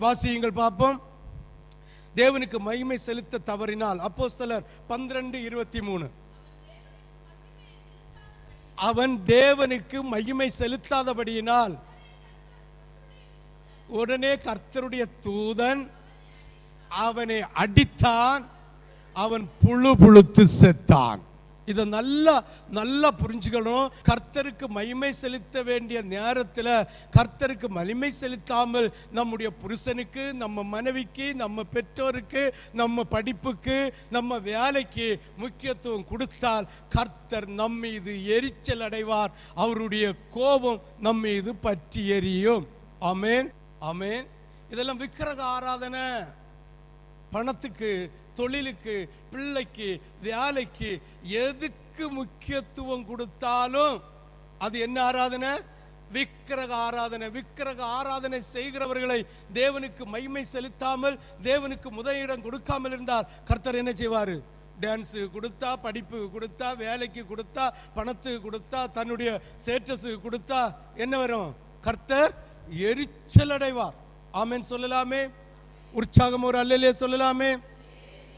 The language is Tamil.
வாசியுங்கள் பார்ப்போம். தேவனுக்கு மகிமை செலுத்த தவறினால், அப்போஸ்தலர் 12:23. அவன் தேவனுக்கு மகிமை செலுத்தாதபடியினால் உடனே கர்த்தருடைய தூதன் அவனை அடித்தான், அவன் புழு புழுத்து செத்தான். இதை நல்லா புரிஞ்சுக்கணும். கர்த்தருக்கு மகிமை செலுத்த வேண்டிய நேரத்தில் கர்த்தருக்கு மகிமை செலுத்தாமல் நம்முடைய புருஷனுக்கு, நம்ம மனைவிக்கு, நம்ம பெற்றோருக்கு, நம்ம படிப்புக்கு, நம்ம வேலைக்கு முக்கியத்துவம் கொடுத்தால் கர்த்தர் நம் மீது எரிச்சல் அடைவார். அவருடைய கோபம் நம் மீது பற்றி எரியும். ஆமென், ஆமென். இதெல்லாம் விக்கிரக ஆராதனை. பணத்துக்கு, தொழிலுக்கு, பிள்ளைக்கு, வேலைக்கு, எதுக்கு முக்கியத்துவம் கொடுத்தாலும் அது என்ன ஆராதனை? விக்கிரக ஆராதனை. விக்கிரக ஆராதனை செய்கிறவர்களை தேவனுக்கு மகிமை செலுத்தாமல், தேவனுக்கு முதலிடம் கொடுக்காமல் இருந்தால் கர்த்தர் என்ன செய்வார்? டான்ஸு கொடுத்தா, படிப்பு கொடுத்தா, வேலைக்கு கொடுத்தா, பணத்துக்கு கொடுத்தா, தன்னுடைய ஸ்டேட்டஸுக்கு கொடுத்தா என்ன வரும்? கர்த்தர் எரிச்சல் அடைவார். ஆமென் சொல்லலாமே? உற்சாகம் ஒரு அல்லேலூயா சொல்லலாமே?